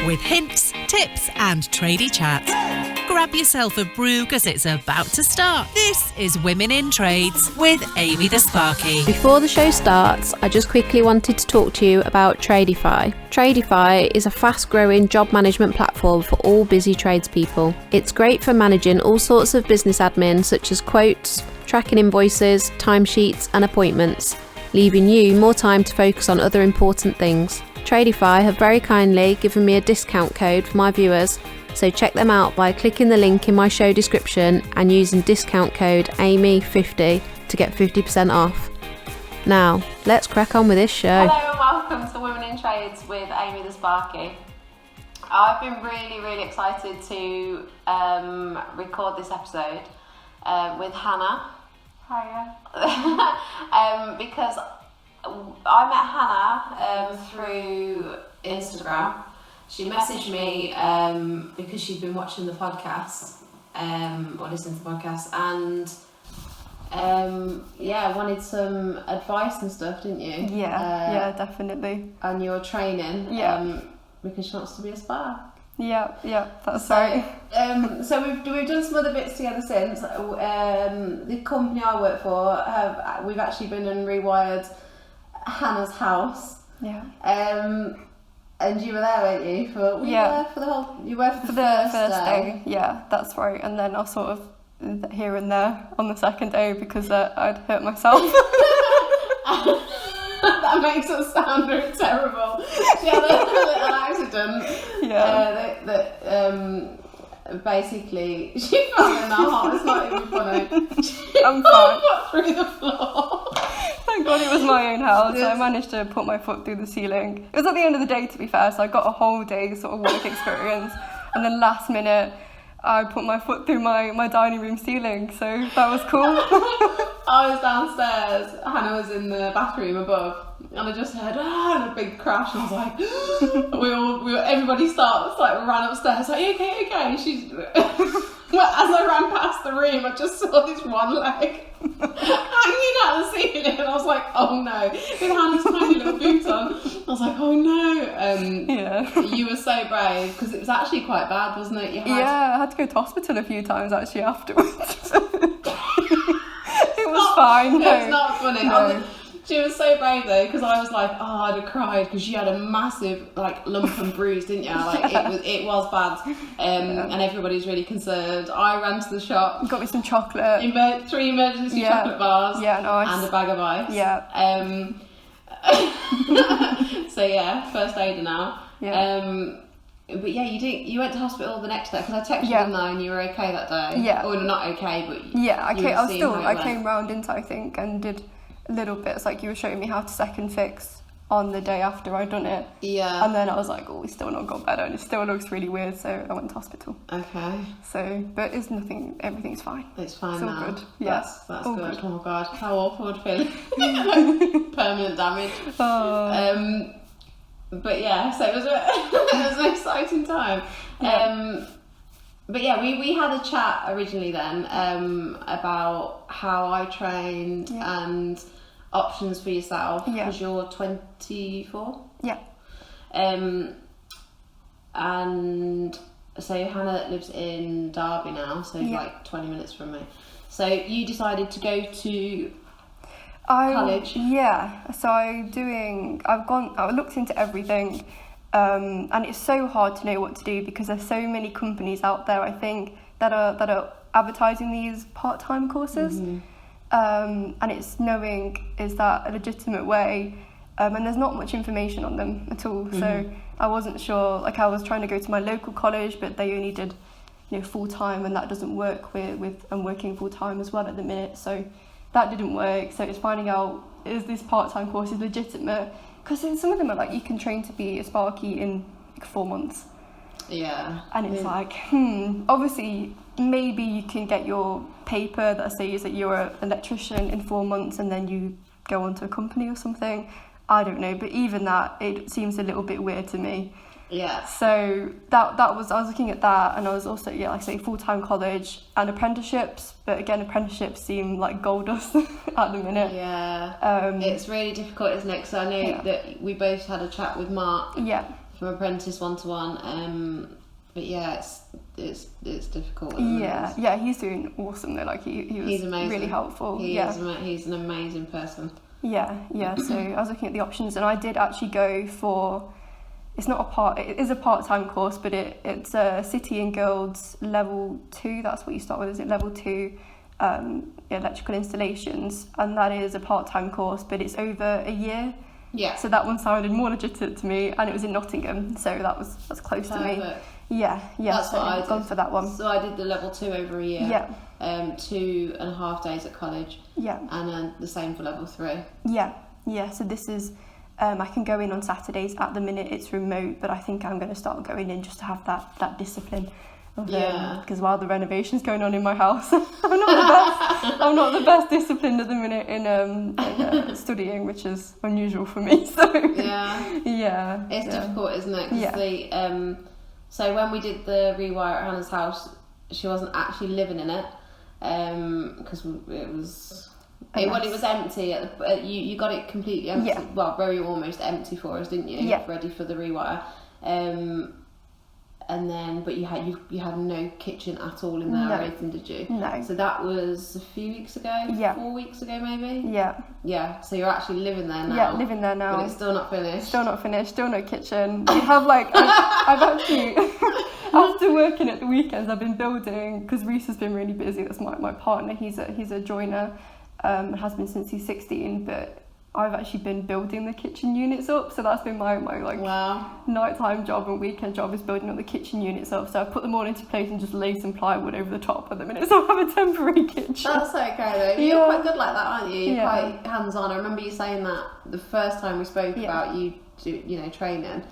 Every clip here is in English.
with hints, tips and tradie chat. Grab yourself a brew because it's about to start. This is Women in Trades with Amy the Sparky. Before the show starts, I just quickly wanted to talk to you about Tradify. Tradify is a fast-growing job management platform for all busy tradespeople. It's great for managing all sorts of business admin such as quotes, tracking invoices, timesheets and appointments, leaving you more time to focus on other important things. Tradify have very kindly given me a discount code for my viewers, so check them out by clicking the link in my show description and using discount code AMY50 to get 50% off. Now, let's crack on with this show. Hello and welcome to Women in Trades with Amy the Sparky. I've been really excited to record this episode with Hannah. Hiya. Because I met Hannah through Instagram. She messaged me because she'd been watching the podcast or listening to the podcast and wanted some advice and stuff, didn't you? Yeah, definitely. On your training, because she wants to be a spa. Yeah, that's right. So we've done some other bits together since. The company I work for, we've actually been and rewired Hannah's house. Yeah. And you were there, weren't you? You were for the first day. Yeah, that's right. And then I was sort of here and there on the second day because I'd hurt myself. That makes us sound terrible. She had a little accident. Yeah. Basically, she fell in the heart. It's not even funny. I'm fine. Through the floor. Thank God it was my own house. I managed to put my foot through the ceiling. It was at the end of the day, to be fair, so I got a whole day sort of work experience. And then last minute, I put my foot through my dining room ceiling, so that was cool. I was downstairs, Hannah was in the bathroom above, and I just heard and a big crash, and I was like, everybody ran upstairs, like, okay. She's, well, as I ran past the room, I just saw this one leg hanging out the ceiling, and I was like, oh no, with Hannah's tiny little boots on. I was like, oh no. You were so brave, because it was actually quite bad, wasn't it? I had to go to hospital a few times actually afterwards. It was fine. No. It's not funny. No. She was so brave though, because I was like, I'd have cried, because you had a massive lump and bruise, didn't you? It was bad, and everybody was really concerned. I ran to the shop, got me some chocolate, 3 emergency chocolate bars, nice, and a bag of ice. So first aider now. But you went to hospital the next day, because I texted you, didn't I, and you were okay that day? Yeah. Or not okay, but I came round into, I think, and did little bits, like you were showing me how to second fix on the day after I'd done it. Yeah. And then I was like, we still not got better, and it still looks really weird, so I went to hospital. Okay. So, but it's nothing, everything's fine. It's fine it's now. All good. Yeah. That's all good. Oh god, how awful would it feel. Permanent damage. Oh. But yeah, so it was an exciting time. Yeah. But yeah, we had a chat originally then about how I trained and options for yourself, because you're 24. Yeah. And so Hannah lives in Derby now, so like 20 minutes from me. So you decided to go to college? Yeah. So I looked into everything. And it's so hard to know what to do, because there's so many companies out there, I think, that are advertising these part-time courses. Mm-hmm. And it's knowing, is that a legitimate way? And there's not much information on them at all. Mm-hmm. So I wasn't sure. Like, I was trying to go to my local college, but they only did, full-time, and that doesn't work with I'm working full-time as well at the minute. So that didn't work. So it's finding out, is this part-time course legitimate? Because some of them are like, you can train to be a Sparky in 4 months. Yeah. And it's obviously, maybe you can get your paper that says that you're an electrician in 4 months, and then you go on to a company or something. I don't know, but even that, it seems a little bit weird to me. Yeah. So I was looking at that, and I was also, like I say, full-time college and apprenticeships, but again, apprenticeships seem like gold dust at the minute. Yeah. It's really difficult, isn't it? Because I know that we both had a chat with Mark from apprentice 1-to-1. But yeah, it's difficult. Yeah, he's doing awesome though. Like he was he's amazing. Really helpful. He's an amazing person. Yeah. So I was looking at the options, and I did actually go for. It is a part-time course, but it's a City and Guilds level 2. That's what you start with, is it level 2 electrical installations, and that is a part-time course, but it's over a year. Yeah. So that one sounded more legitimate to me, and it was in Nottingham, so that's close to me. Yeah. That's so what I did. Gone for that one. So I did the level 2 over a year. Yeah. 2.5 days at college. Yeah. And then the same for level 3. Yeah. So this is. I can go in on Saturdays. At the minute it's remote, but I think I'm going to start going in just to have that discipline. Because while the renovation's going on in my house, I'm not the best disciplined at the minute in studying, which is unusual for me. So it's difficult, isn't it? Cause so when we did the rewire at Hannah's house, she wasn't actually living in it because it was. It was empty. You got it completely empty. Yeah. Well, very almost empty for us, didn't you? Yeah. Ready for the rewire. And then, but you had no kitchen at all in there or anything, did you? No. So that was a few weeks ago. Yeah. 4 weeks ago, maybe. Yeah. Yeah. So you're actually living there now. Yeah, living there now. But it's still not finished. Still no kitchen. We have I've actually. After working at the weekends, I've been building, because Reese has been really busy. That's my partner. He's a joiner. Has been since he's 16, but I've actually been building the kitchen units up, so that's been my nighttime job and weekend job, is building up the kitchen units up. So I've put them all into place and just laid some plywood over the top at the minute, so I have a temporary kitchen. That's okay though. You're quite good like that, aren't you? You're quite hands-on. I remember you saying that the first time we spoke about you training.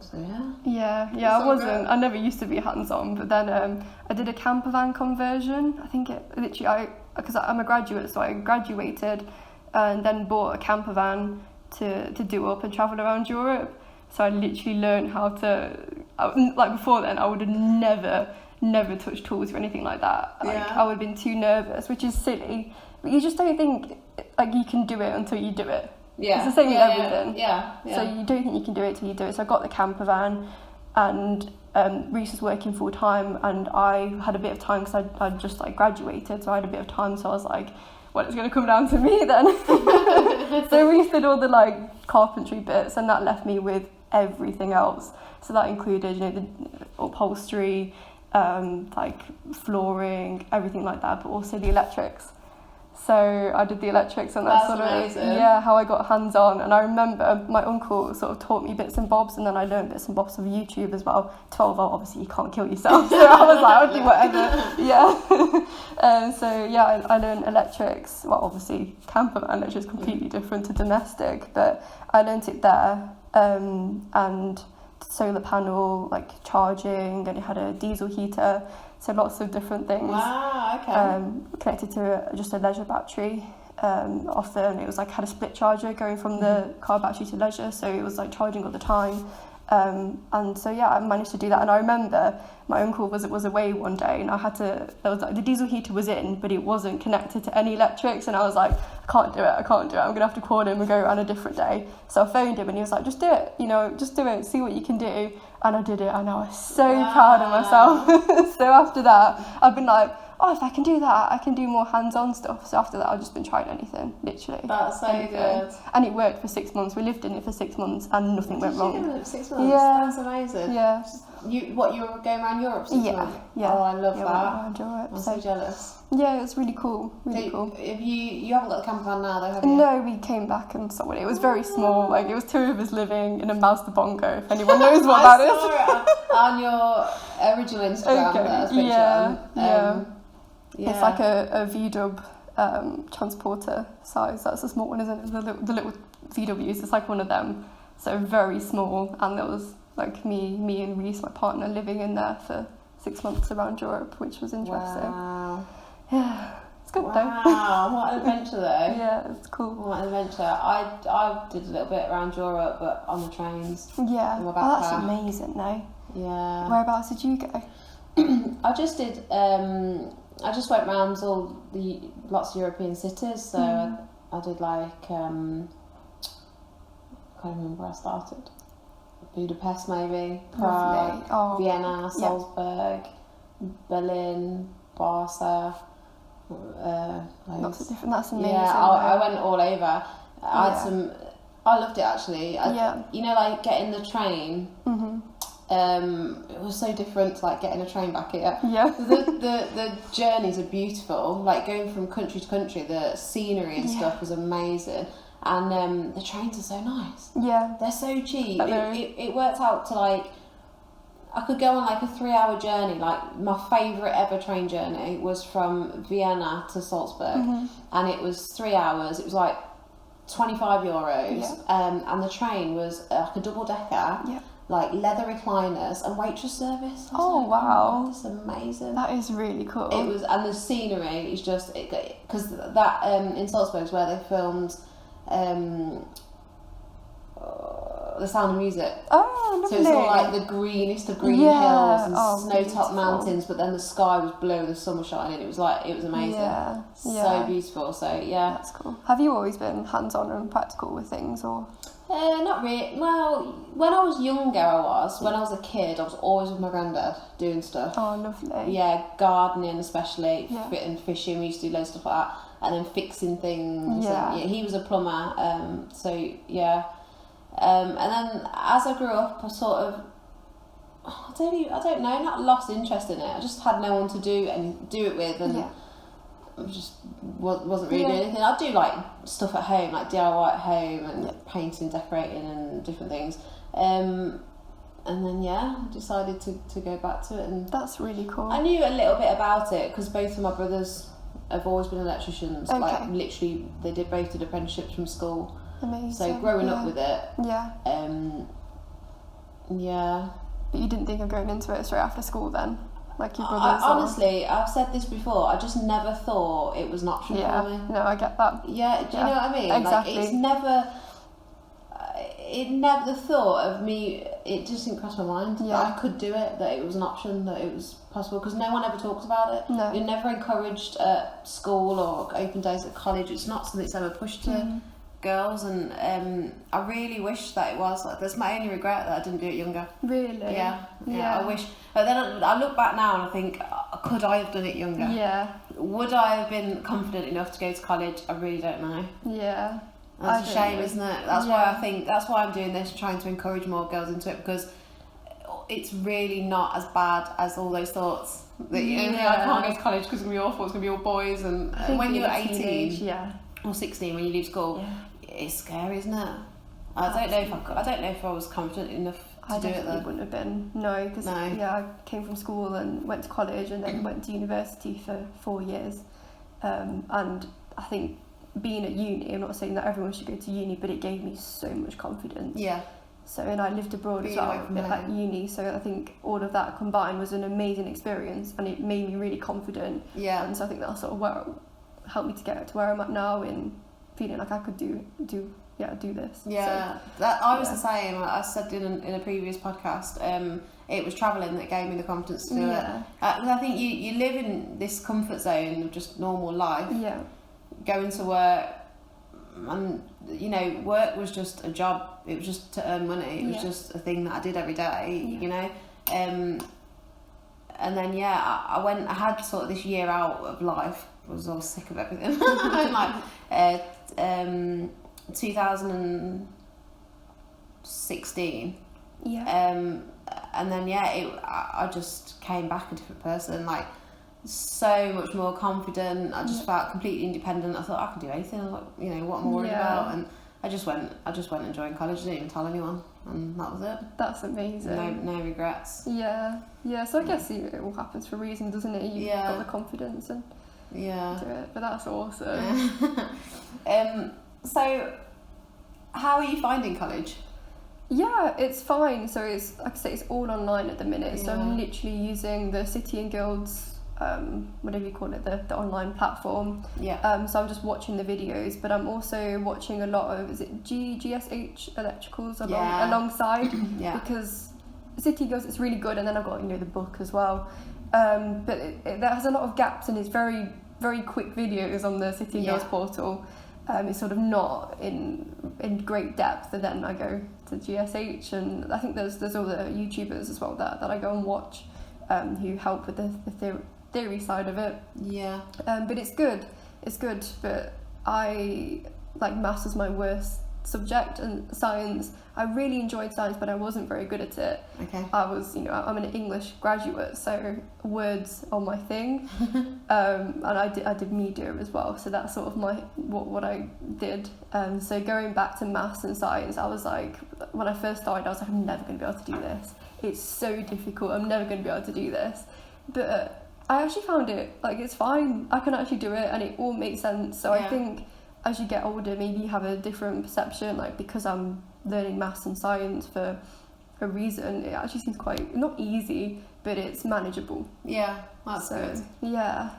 So I wasn't. I never used to be hands-on, but then I did a camper van conversion. I think because I'm a graduate, so I graduated and then bought a camper van to do up and travel around Europe. So I literally learned how to. Before then, I would have never touched tools or anything like that. I would have been too nervous, which is silly. But you just don't think you can do it until you do it. Yeah. It's the same with everything. Yeah. So you don't think you can do it till you do it. So I got the camper van, and Reese was working full time, and I had a bit of time because I'd just graduated, so I had a bit of time. So I was like, well, it's going to come down to me then. So Reese did all the carpentry bits, and that left me with everything else. So that included, the upholstery, flooring, everything like that, but also the electrics. So I did the electrics, and that's sort of how I got hands on. And I remember my uncle sort of taught me bits and bobs, and then I learned bits and bobs of YouTube as well. 12 obviously you can't kill yourself, so I was like, I'll do whatever. I learned electrics. Well, obviously camper van electrics is completely different to domestic, but I learned it there, and solar panel charging, and it had a diesel heater. So lots of different things. Wow, okay. Connected to just a leisure battery. Often it was had a split charger going from the car battery to leisure, so it was charging all the time. And so I managed to do that. And I remember my uncle was away one day, and I had to. There was the diesel heater was in, but it wasn't connected to any electrics, and I was like, I can't do it. I'm gonna have to call him and go around a different day. So I phoned him, and he was like, just do it. Just do it. See what you can do. And I did it, and I was so proud of myself. So after that, I've been like, if I can do that, I can do more hands-on stuff. So after that, I've just been trying anything, literally. That's so good. And it worked for 6 months. We lived in it for 6 months, and nothing went wrong. Did you live 6 months? Yeah. That's amazing. Yeah. You were going around Europe 6 months? Yeah. Oh, I love that. Around Europe. I'm so jealous. Yeah, it was really cool. Cool. If you haven't got the camper van now, though, have you? No, we came back and saw it. It was very small. It was 2 of us living in a Mazda Bongo, if anyone knows what that is. I saw it on your original Instagram. That Yeah. It's like a VW transporter size. That's a small one, isn't it? The little VWs. It's one of them. So very small. And there was me and Reese, my partner, living in there for 6 months around Europe, which was interesting. Wow. Yeah. It's good though. Wow, what an adventure though. Yeah, it's cool. What an adventure. I did a little bit around Europe, but on the trains. Yeah. Oh, that's amazing though. Yeah. Whereabouts did you go? I just did. I just went round lots of European cities. So I did I can't remember where I started. Budapest maybe, Prague, Vienna, Salzburg, Berlin, Barca. Lots of different. That's amazing. Yeah, I went all over. I loved it actually. You know, like getting the train. It was so different to like getting a train back here. Yeah. The journeys are beautiful. Like going from country to country, the scenery and stuff was amazing. And the trains are so nice. Yeah. They're so cheap. It worked out to like, I could go on like a 3-hour journey. Like my favourite ever train journey was from Vienna to Salzburg, and it was 3 hours. It was like €25, and the train was like a double decker, like leather recliners and waitress service. Oh like, wow, that's amazing. That is really cool. It was, and the scenery is just because that in Salzburg is where they filmed The Sound of Music. Oh, lovely. So it's all like the greenest of green hills and snow-topped mountains, but then the sky was blue and the sun was shining. It was amazing. Yeah. So beautiful. So yeah. That's cool. Have you always been hands-on and practical with things, or? Not really. Well, when I was younger, I was. When I was a kid, I was always with my granddad doing stuff. Oh, lovely. Yeah, gardening especially, and fishing. We used to do loads of stuff like that, and then fixing things. Yeah. And, he was a plumber. So yeah. And then as I grew up, I sort of, I don't know, not lost interest in it. I just had no one to do it with, and I just wasn't really doing anything. I do like stuff at home, like DIY at home, and painting, decorating, and different things. And then I decided to go back to it, and that's really cool. I knew a little bit about it because both of my brothers have always been electricians. Okay. Like literally, they both did apprenticeships from school. Amazing. So growing up with it. Yeah. But you didn't think of going into it straight after school then? Like your brothers? Honestly, I've said this before, I just never thought it was an option for me. No, I get that. Yeah, do you know what I mean? Exactly. Like, it never, the thought of me, it just didn't cross my mind that I could do it, that it was an option, that it was possible, because no one ever talks about it. No. You're never encouraged at school or open days at college. It's not something that's ever pushed to girls, and I really wish that it was. Like, that's my only regret, that I didn't do it younger. Really? Yeah. I wish. But then I look back now and I think, could I have done it younger? Yeah. Would I have been confident enough to go to college? I really don't know. Yeah. That's a shame, isn't it? That's why I'm doing this, trying to encourage more girls into it, because it's really not as bad as all those thoughts. That I can't go to college because it's going to be awful, it's going to be all boys, and when you're 18 or 16, when you leave school, it's scary, isn't it? I don't know if I was confident enough to do it then. I wouldn't have been, because I came from school and went to college and then went to university for 4 years, and I think being at uni, I'm not saying that everyone should go to uni, but it gave me so much confidence. Yeah. So, and I lived abroad as well at uni, so I think all of that combined was an amazing experience, and it made me really confident. Yeah. And so I think that's sort of where helped me to get to where I'm at now, in feeling like I could do this. Yeah, so, I was the same. I said in a previous podcast, it was travelling that gave me the confidence to do it. Because I think you live in this comfort zone of just normal life. Yeah. Going to work, and work was just a job. It was just to earn money. It was just a thing that I did every day. And then I had sort of this year out of life. I was all sick of everything. Like 2016. And then I just came back a different person. Like, so much more confident. I just felt completely independent. I thought I can do anything. Like, what I'm worried about, and I just went and joined college. Didn't even tell anyone, and that was it. That's amazing. No regrets. Yeah. So I guess it all happens for a reason, doesn't it? You've got the confidence and do it. But that's awesome. So, how are you finding college? Yeah, it's fine. So it's, like I say, it's all online at the minute. So I'm literally using the City and Guilds, whatever you call it, the online platform. So I'm just watching the videos, but I'm also watching a lot of, is it GSH Electricals alongside? Because City Guilds, it's really good, and then I've got the book as well. But it has a lot of gaps, and it's very, very quick videos on the City and Guilds portal. It's sort of not in great depth, and then I go to GSH, and I think there's other YouTubers as well that I go and watch, who help with the theory side of it. Yeah. But it's good, but I like maths was my worst subject, and science, I really enjoyed science, but I wasn't very good at it. Okay. I'm an English graduate, so words are my thing. And I did media as well, so that's sort of what I did. So going back to maths and science, I was like, when I first started, I was like, I'm never going to be able to do this. It's so difficult. I'm never going to be able to do this. But I actually found it, like, it's fine. I can actually do it, and it all makes sense. So I think as you get older, maybe you have a different perception, like, because I'm learning maths and science for a reason, it actually seems quite, not easy, but it's manageable. Yeah, that's good. Yeah.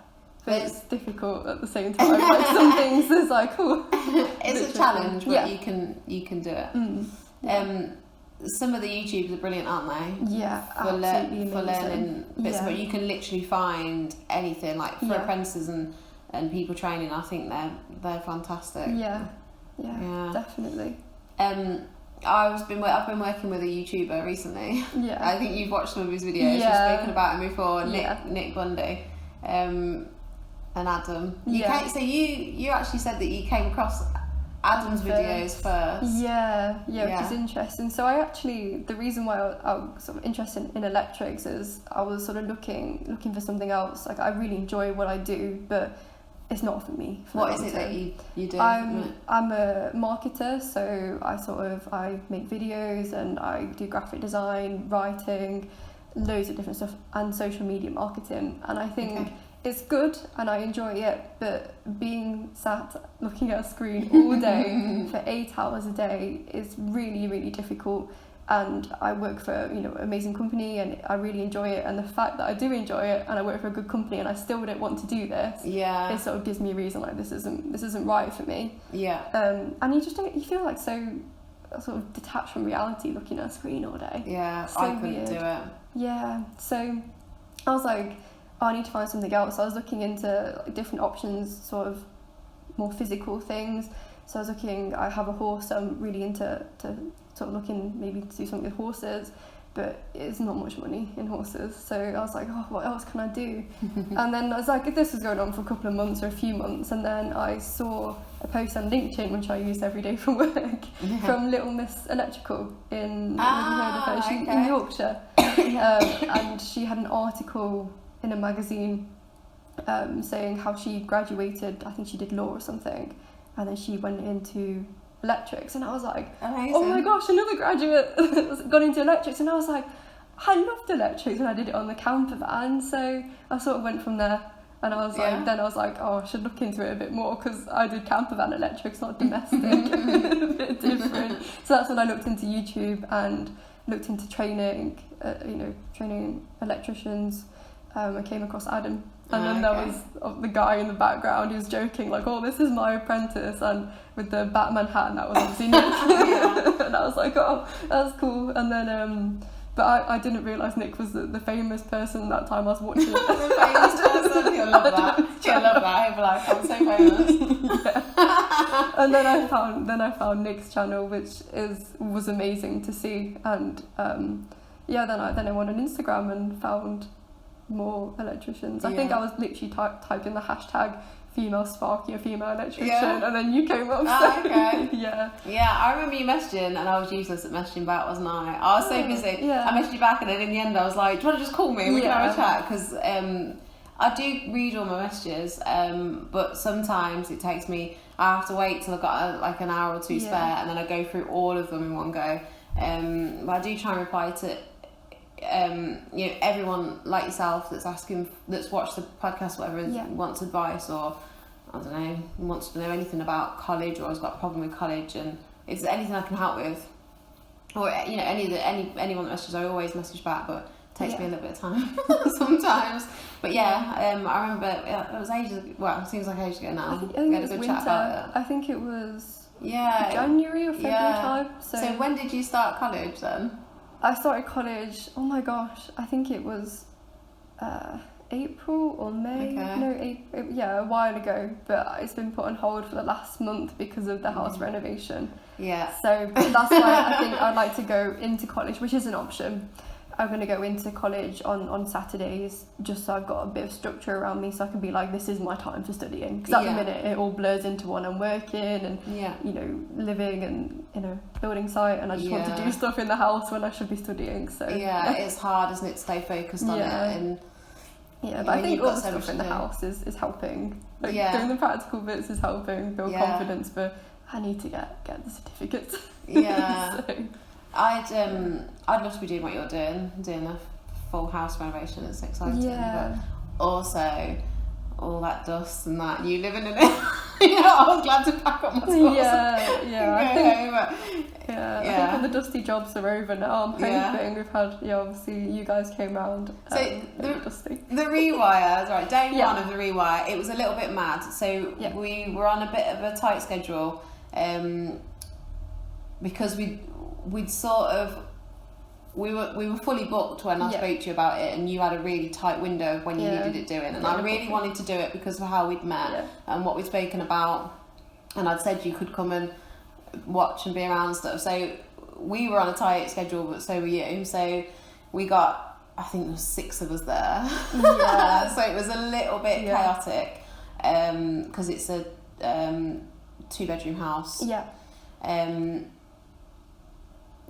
But it's difficult at the same time. Like, some things is like, oh. It's a challenge, but you can do it. Yeah. Some of the YouTubers are brilliant, aren't they? Yeah, for absolutely learning bits, but you can literally find anything, like for apprentices and people training. I think they're fantastic. Yeah, definitely. I've been working with a YouTuber recently. Yeah. I think you've watched some of his videos. Yeah. We've spoken about him before. Nick Bundy, and Adam. So you actually said that you came across Adam's videos first. Yeah, which is interesting. So the reason why I was sort of interested in electrics is I was sort of looking for something else. Like, I really enjoy what I do, but it's not for me. What is it that you do? I'm a marketer, so I make videos and I do graphic design, writing, loads of different stuff, and social media marketing. And I think it's good and I enjoy it, but being sat looking at a screen all day for 8 hours a day is really, really difficult. And I work for an amazing company and I really enjoy it, and the fact that I do enjoy it and I work for a good company and I still don't want to do this, it sort of gives me a reason, like, this isn't right for me. And you feel like so sort of detached from reality looking at a screen all day. So I couldn't do it. So I was like, I need to find something else. I was looking into different options, sort of more physical things. So I have a horse, so I'm really into sort of looking maybe to do something with horses, but it's not much money in horses. So I was like, oh, what else can I do? And then I was like, this was going on for a couple of months or a few months, and then I saw a post on LinkedIn, which I use every day for work, from Little Miss Electrical in Yorkshire. And she had an article in a magazine saying how she graduated, I think she did law or something, and then she went into electrics, and I was like, amazing. Oh my gosh, another graduate got into electrics, and I was like, I loved electrics, and I did it on the camper van, so I sort of went from there. And I was like, oh, I should look into it a bit more, because I did camper van electrics, not domestic. A bit different. So that's when I looked into YouTube and looked into training electricians. I came across Adam, and then there was the guy in the background who was joking, like, oh, this is my apprentice, and with the Batman hat, and that was obviously Nick. And I was like, oh, that's cool. And then but I didn't realise Nick was the famous person that time I was watching it. The famous person? You'll love that. You'll love that. He'll be like, I'm so famous. And then I found Nick's channel, which was amazing to see. And then I went on Instagram and found more electricians. I think I was literally typing the hashtag female Sparky or female electrician, and then you came up. Yeah, I remember you messaging, and I was useless at messaging back, wasn't I? I was so busy. I messaged you back, and then in the end I was like, do you want to just call me and we can have a chat? Because I do read all my messages, but sometimes it takes me, I have to wait till I've got an hour or two spare, and then I go through all of them in one go. But I do try and reply to everyone like yourself that's watched the podcast, whatever, wants advice, or I don't know, wants to know anything about college, or has got a problem with college, and if there's anything I can help with, or anyone that messages, I always message back, but it takes me a little bit of time sometimes. But I remember it was ages. Well, it seems like ages ago now. I think we had a good chat about it. I think it was January or February time. So when did you start college then? I started college, oh my gosh, I think it was April or May. Okay. No, a while ago. But it's been put on hold for the last month because of the house renovation. Yeah. So that's why I think I'd like to go into college, which is an option. I'm going to go into college on Saturdays just so I've got a bit of structure around me so I can be like, this is my time for studying. Because at the minute it all blurs into when I'm working and, you know, living and, you know, building site, and I just want to do stuff in the house when I should be studying. So yeah, it's hard, isn't it, to stay focused on it. And but I think all the stuff in the house is helping. Like, doing the practical bits is helping build confidence, but I need to get the certificates. Yeah. So. I'd love to be doing what you're doing a full house renovation. It's exciting, but also all that dust and that, you living in it. I was glad to pack up my tools. I think when the dusty jobs are over now, I'm hoping we've had, obviously you guys came round. So dusty. The rewire, right, day one of the rewire, it was a little bit mad. So we were on a bit of a tight schedule, because we'd sort of, we were fully booked when I spoke to you about it, and you had a really tight window of when you needed it doing, and I really wanted to do it because of how we'd met and what we'd spoken about, and I'd said you could come and watch and be around and stuff. So we were on a tight schedule, but so were you. So we got, I think there was 6 of us there. So it was a little bit chaotic, because it's a 2-bedroom house.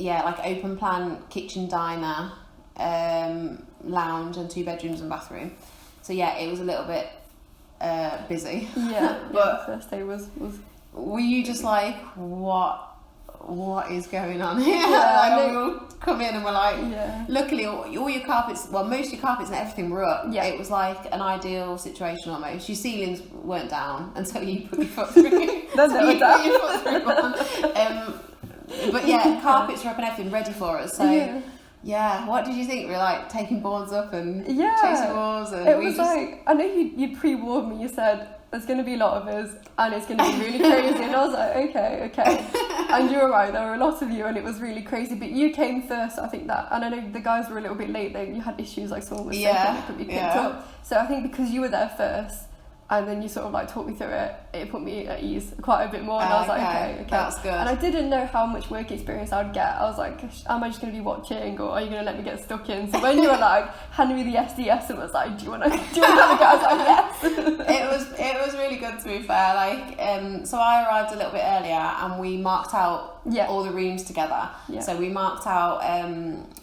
Like open plan kitchen, diner, lounge, and 2 bedrooms and bathroom. So it was a little bit busy. But the first day was. Were you just like, what is going on here? We all come in and we're like, luckily all your carpets, well, most of your carpets and everything were up. It was like an ideal situation almost. Your ceilings weren't down until you put your foot through. But carpets were up and everything ready for us. So what did you think? We were like taking boards up and chasing walls, and it was like, I know you pre-warned me. You said there's going to be a lot of us and it's going to be really crazy, and I was like, okay. And you were right, there were a lot of you and it was really crazy, but you came first, I think that, and I know the guys were a little bit late. You had issues, like someone was sick and it could be picked up. So I think because you were there first, and then you sort of like talked me through it, it put me at ease quite a bit more, and I was like, okay. That's good. And I didn't know how much work experience I'd get. I was like, am I just going to be watching, or are you going to let me get stuck in? So when you were like, hand me the SDS and was like, do you want to have a go? I was like, yes. It was really good, to be fair. Like, so I arrived a little bit earlier and we marked out all the rooms together. So we marked out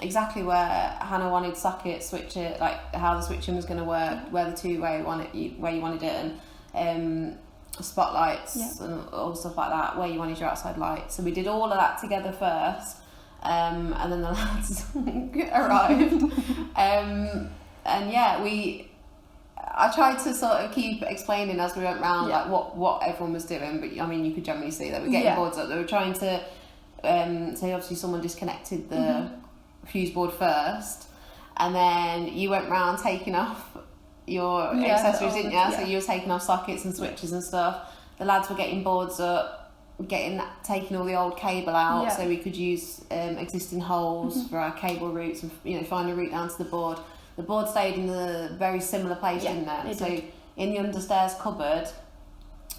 exactly where Hannah wanted socket, switch it, like how the switching was going to work, where the two-way where you wanted it, and spotlights and all stuff like that, where you wanted your outside light. So we did all of that together first, and then the lads arrived, and I tried to sort of keep explaining as we went round like what everyone was doing, but I mean you could generally see they were getting boards up. They were trying to so obviously someone disconnected the fuse board first, and then you went round taking off your accessories, didn't you? So you were taking off sockets and switches and stuff. The lads were getting boards up, taking all the old cable out, so we could use existing holes for our cable routes, and find a route down to the board. The board stayed in the very similar place, didn't it? So in the understairs cupboard,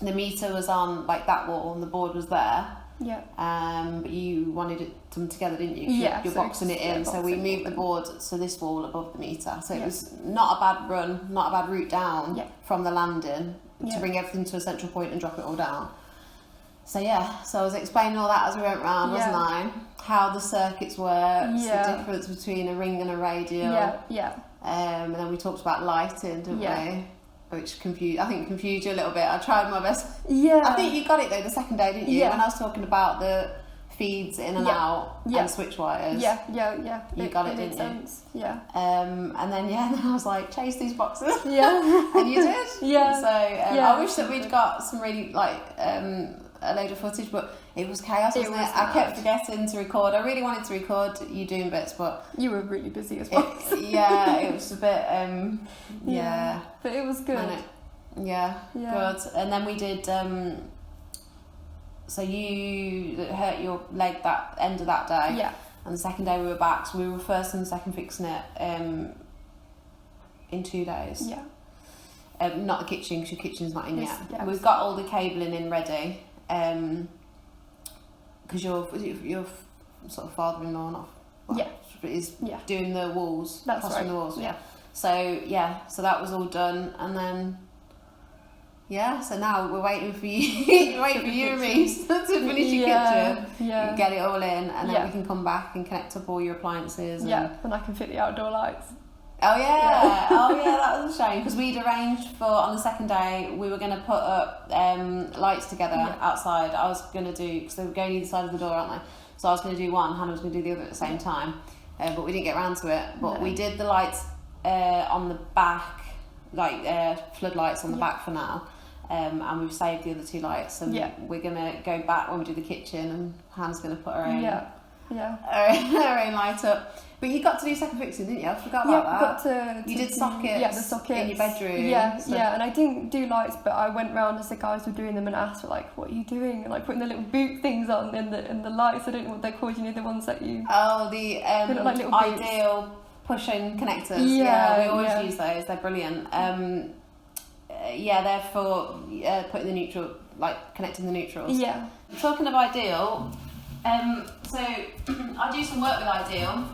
the meter was on like that wall and the board was there. But you wanted them together, didn't you? You're boxing it in. So we moved the board to this wall above the meter. So it was not a bad run, not a bad route down from the landing to bring everything to a central point and drop it all down. So so I was explaining all that as we went round, wasn't I? How the circuits work, the difference between a ring and a radial. And then we talked about lighting, didn't we? Which confused you a little bit. I tried my best. I think you got it though the second day, didn't you? When I was talking about the feeds in and out and switch wires. You got it, didn't sense. you? And then I was like, chase these boxes. And you did. So I wish that we'd got some really like a load of footage, but it was chaos, wasn't it? I kept forgetting to record. I really wanted to record you doing bits, but you were really busy as well. It was a bit but it was good. Good. And then we did so you hurt your leg that end of that day, and the second day we were back, so we were first and second fixing it in 2 days. Yeah. Not the kitchen, because your kitchen's not in yet. Yeah. We've got all the cabling in ready. Because your sort of father-in-law, not is doing the walls. That's plastering right. the walls. Yeah. So that was all done, and then so now we're waiting for you, Reese, to finish your kitchen, get it all in, and then we can come back and connect up all your appliances. And and I can fit the outdoor lights. Oh yeah, that was a shame, because we'd arranged for, on the second day, we were going to put up lights together outside. I was going to do, because they were going either side of the door, aren't they? So I was going to do one, Hannah was going to do the other at the same time, but we didn't get around to it. But we did the lights on the back, like floodlights on the back for now, and we've saved the other 2 lights, and we're going to go back when we do the kitchen, and Hannah's going to put her own her own light up. But you got to do second fixing, didn't you? I forgot about that. You did sockets. The sockets in your bedroom. And I didn't do lights, but I went round as the guys were doing them and asked for, like, what are you doing? And like putting the little boot things on in the lights. I don't know what they're called. You know, the ones that you. Oh, the look like little ideal push-in connectors. Yeah, we always use those. They're brilliant. They're for putting the neutral, like connecting the neutrals. Yeah. Talking of ideal, so I do some work with Ideal.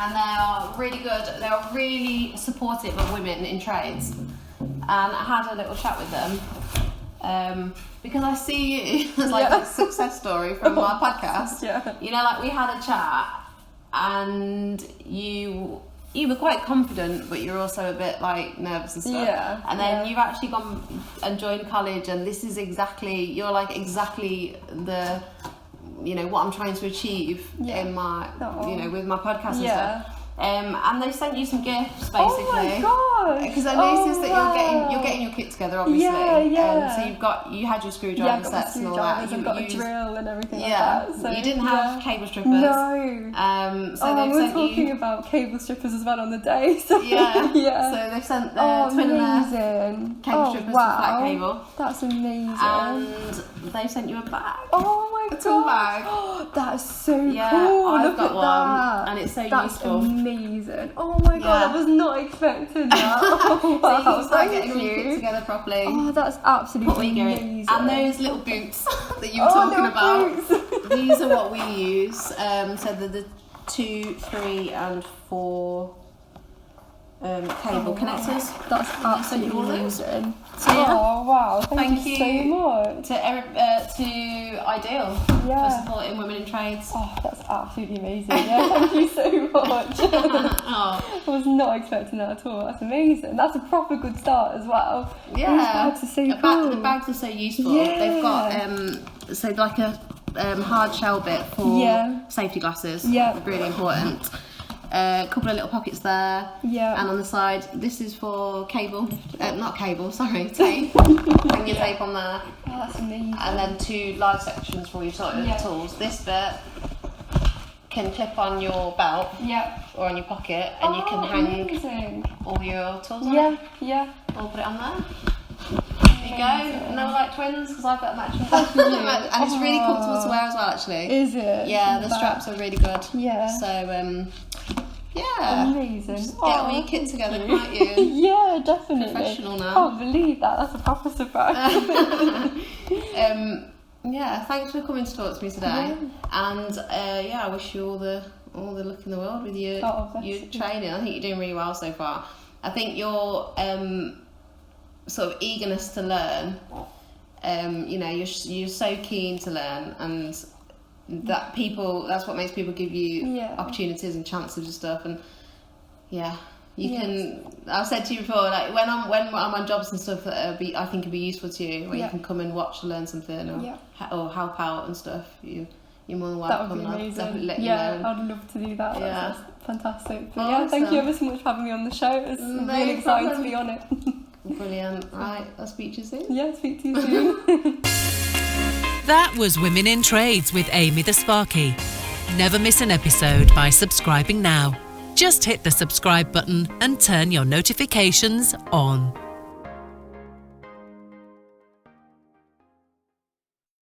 And they are really good. They are really supportive of women in trades. And I had a little chat with them because I see you as like a success story from my podcast. You know, like we had a chat, and you were quite confident, but you're also a bit like nervous and stuff. And then you've actually gone and joined college, and this is exactly the. You know what I'm trying to achieve in my, with my podcast and stuff. And they sent you some gifts basically. Oh my gosh! Because I noticed that you're getting your kit together, obviously. So you had your screwdriver sets and all that. I've got a drill and everything like that. So, you didn't have cable strippers. No. So we were talking about cable strippers as well on the day. So, So they've sent twin and a cable strippers for flat cable. That's amazing. And they've sent you a bag. Oh my god! Tool bag. That is so cool. I've got one, and it's so useful. Amazing. Oh my god, I was not expecting that. Oh, wow. So you can start getting your kit together properly. Oh, that's absolutely amazing. And those little boots that you were talking about, these are what we use. So the 2, 3 and 4 cable connectors. That's absolutely amazing. So, oh wow! Thank you so much to Ideal for supporting women in trades. Oh, that's absolutely amazing. Thank you so much. I was not expecting that at all. That's amazing. That's a proper good start as well. These bags are so cool. The bags are so useful. They've got so like a hard shell bit for safety glasses. Really important. A couple of little pockets there, and on the side, this is for cable, not cable, sorry, tape. Hang your tape on there. Oh, that's amazing. And then 2 large sections for your tools. This bit can clip on your belt, or on your pocket, and you can hang all your tools on it. Or put it on there. There you go. And they were like twins, because I've got a matching belt. And it's really comfortable to wear as well, actually. Is it? Yeah, the straps are really good. Yeah. So, amazing. Just get all your kit together, can't you? Yeah, definitely. Professional now. I can't believe that. That's a proper surprise. Thanks for coming to talk to me today. And I wish you all the luck in the world with your training. I think you're doing really well so far. I think your sort of eagerness to learn. You're so keen to learn, and that's what makes people give you opportunities and chances and stuff. And you can. I've said to you before, like when I'm on jobs and stuff that I think would be useful to you, where you can come and watch and learn something, or help out and stuff. You're more than welcome. That would be amazing. I'll definitely let you know. I'd love to do that. That's fantastic. But thank you ever so much for having me on the show. It's really exciting to be on it. Brilliant. Right, I'll speak to you soon. Yeah, speak to you soon. That was Women in Trades with Amy the Sparky. Never miss an episode by subscribing now. Just hit the subscribe button and turn your notifications on.